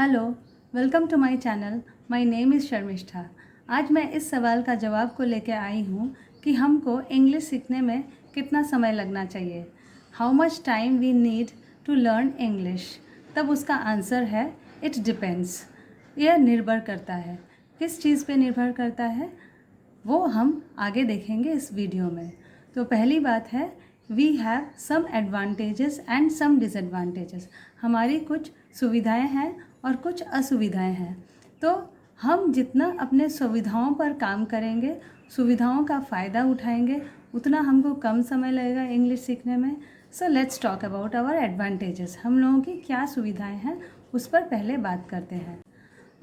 Hello, welcome to my channel. My name is Sharmishtha. आज मैं इस सवाल का जवाब को लेकर आई हूँ कि हमको इंग्लिश सीखने में कितना समय लगना चाहिए। How much time we need to learn English. तब उसका आंसर है इट डिपेंड्स। यह निर्भर करता है। किस चीज़ पे निर्भर करता है वो हम आगे देखेंगे इस वीडियो में। तो पहली बात है, we have some advantages and some disadvantages. हमारी कुछ सुविधाएं हैं और कुछ असुविधाएं हैं। तो हम जितना अपने सुविधाओं पर काम करेंगे, सुविधाओं का फ़ायदा उठाएंगे, उतना हमको कम समय लगेगा इंग्लिश सीखने में। So let's talk about our advantages. हम लोगों की क्या सुविधाएं हैं उस पर पहले बात करते हैं।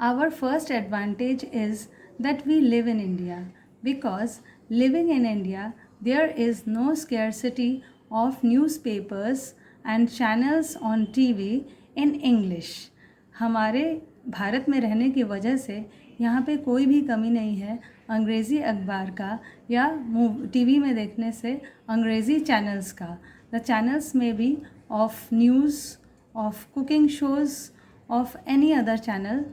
Our first advantage is that we live in India, because living in India there is no scarcity of newspapers and channels on TV in English. हमारे भारत में रहने की वजह से यहाँ पे कोई भी कमी नहीं है अंग्रेज़ी अखबार का या टीवी में देखने से अंग्रेज़ी चैनल्स का। द चैनल्स में be of news, of cooking shows, of any other channel.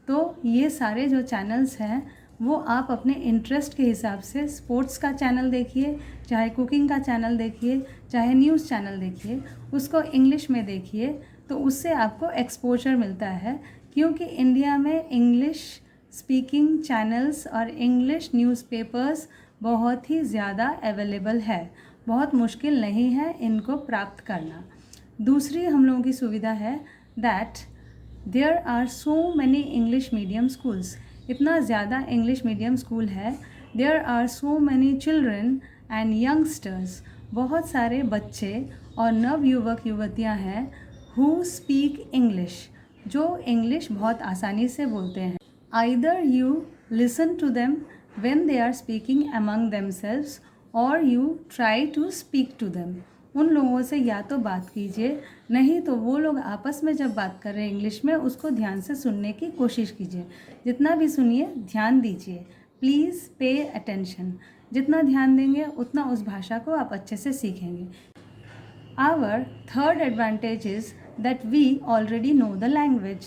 तो ये सारे जो चैनल्स हैं वो आप अपने इंटरेस्ट के हिसाब से स्पोर्ट्स का चैनल देखिए, चाहे कुकिंग का चैनल देखिए, चाहे न्यूज़ चैनल देखिए, उसको इंग्लिश में देखिए। तो उससे आपको एक्सपोजर मिलता है, क्योंकि इंडिया में इंग्लिश स्पीकिंग चैनल्स और इंग्लिश न्यूज़पेपर्स बहुत ही ज़्यादा अवेलेबल है। बहुत मुश्किल नहीं है इनको प्राप्त करना। दूसरी हम लोगों की सुविधा है that there are so many English medium schools. इतना ज़्यादा इंग्लिश मीडियम स्कूल है। There are so many children and youngsters. बहुत सारे बच्चे और नव युवक युवतियाँ हैं हु स्पीक इंग्लिश, जो इंग्लिश बहुत आसानी से बोलते हैं। Either you listen to them when they are speaking among themselves और you try to speak to them. उन लोगों से या तो बात कीजिए, नहीं तो वो लोग आपस में जब बात कर रहे हैं इंग्लिश में उसको ध्यान से सुनने की कोशिश कीजिए। जितना भी सुनिए ध्यान दीजिए। Please pay attention. जितना ध्यान देंगे उतना उस भाषा को आप अच्छे से सीखेंगे। Our third advantage is that we already know the language.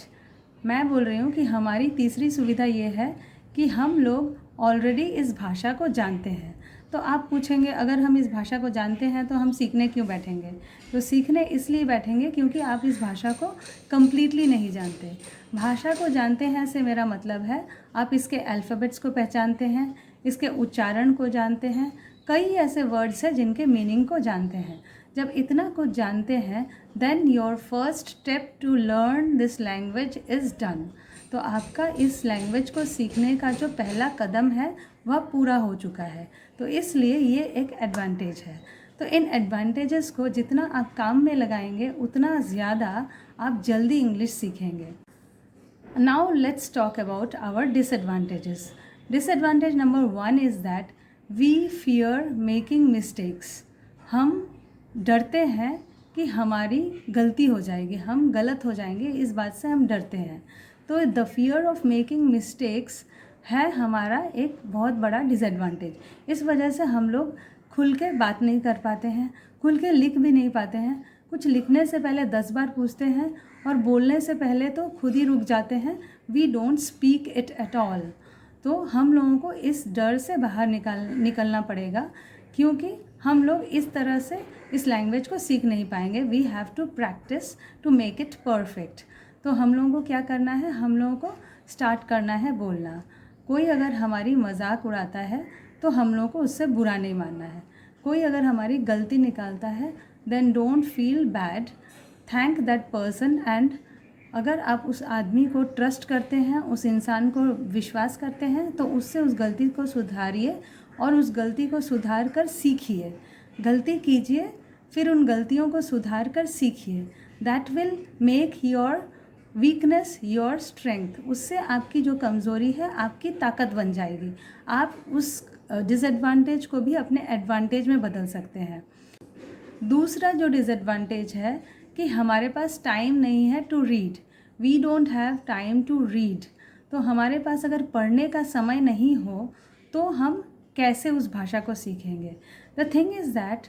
मैं बोल रही हूँ कि हमारी तीसरी सुविधा ये है कि हम लोग ऑलरेडी इस भाषा को जानते हैं। तो आप पूछेंगे, अगर हम इस भाषा को जानते हैं तो हम सीखने क्यों बैठेंगे? तो सीखने इसलिए बैठेंगे क्योंकि आप इस भाषा को कम्प्लीटली नहीं जानते। भाषा को जानते हैं से मेरा मतलब है आप इसके अल्फ़ाबेट्स को पहचानते हैं, इसके उच्चारण को जानते हैं, कई ऐसे वर्ड्स हैं जिनके मीनिंग को जानते हैं। जब इतना कुछ जानते हैं then your first step to learn this language is done. तो आपका इस लैंग्वेज को सीखने का जो पहला कदम है वह पूरा हो चुका है। तो इसलिए ये एक एडवांटेज है। तो इन एडवांटेजेस को जितना आप काम में लगाएंगे उतना ज़्यादा आप जल्दी इंग्लिश सीखेंगे। Now let's talk about our disadvantages. Disadvantage number 1 is that we fear making mistakes. हम डरते हैं कि हमारी गलती हो जाएगी, हम गलत हो जाएंगे, इस बात से हम डरते हैं। तो the fear of making mistakes है हमारा एक बहुत बड़ा डिसएडवांटेज। इस वजह से हम लोग खुल के बात नहीं कर पाते हैं, खुल के लिख भी नहीं पाते हैं। कुछ लिखने से पहले 10 बार पूछते हैं और बोलने से पहले तो खुद ही रुक जाते हैं। We don't speak it at all. तो हम लोगों को इस डर से बाहर निकलना पड़ेगा, क्योंकि हम लोग इस तरह से इस लैंग्वेज को सीख नहीं पाएंगे। We have to practise to make it perfect. तो हम लोगों को क्या करना है, हम लोगों को स्टार्ट करना है बोलना। कोई अगर हमारी मजाक उड़ाता है तो हम लोगों को उससे बुरा नहीं मानना है। कोई अगर हमारी गलती निकालता है then don't feel bad, thank that person. And अगर आप उस आदमी को ट्रस्ट करते हैं, उस इंसान को विश्वास करते हैं, तो उससे उस गलती को सुधारिए और उस गलती को सुधार कर सीखिए। गलती कीजिए फिर उन गलतियों को सुधार कर सीखिए। That will make your weakness your strength. उससे आपकी जो कमज़ोरी है आपकी ताकत बन जाएगी। आप उस डिसएडवांटेज को भी अपने एडवांटेज में बदल सकते हैं। दूसरा जो डिसएडवांटेज है कि हमारे पास टाइम नहीं है to read. We don't have time to read. तो हमारे पास अगर पढ़ने का समय नहीं हो तो हम कैसे उस भाषा को सीखेंगे? The thing is that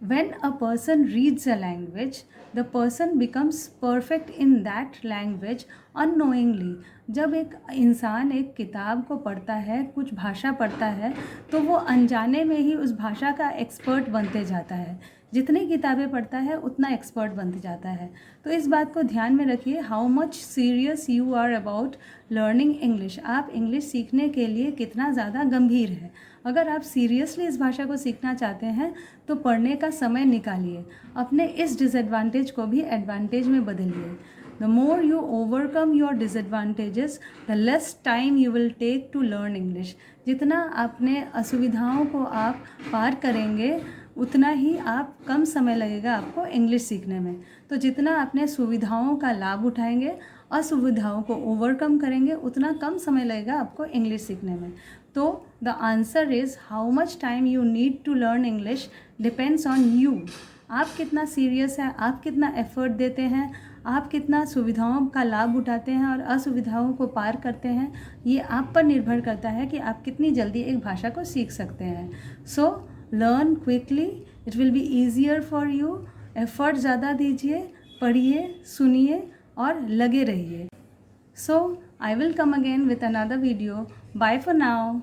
When a person reads a language, the person becomes perfect in that language unknowingly. जब एक इंसान एक किताब को पढ़ता है, कुछ भाषा पढ़ता है, तो वो अनजाने में ही उस भाषा का एक्सपर्ट बनते जाता है। जितनी किताबें पढ़ता है उतना एक्सपर्ट बनते जाता है। तो इस बात को ध्यान में रखिए, how much serious you are about learning English. आप इंग्लिश सीखने के लिए कितना ज़्यादा गंभीर है। अगर आप सीरियसली इस भाषा को सीखना चाहते हैं तो पढ़ने का समय निकालिए, अपने इस डिसएडवांटेज को भी एडवांटेज में बदलिए। The more you overcome your disadvantages, the less time you will take to learn English. जितना अपने असुविधाओं को आप पार करेंगे उतना ही आप कम समय लगेगा आपको इंग्लिश सीखने में। तो जितना अपने सुविधाओं का लाभ उठाएंगे, असुविधाओं को ओवरकम करेंगे, उतना कम समय लगेगा आपको इंग्लिश सीखने में। तो the answer is how much time you need to learn English depends on you. आप कितना सीरियस हैं, आप कितना एफर्ट देते हैं, आप कितना सुविधाओं का लाभ उठाते हैं और असुविधाओं को पार करते हैं, ये आप पर निर्भर करता है कि आप कितनी जल्दी एक भाषा को सीख सकते हैं। So learn quickly, it will be easier for you. Effort ज़्यादा दीजिए, पढ़िए, सुनिए और लगे रहिए। So I will come again with another video. Bye for now.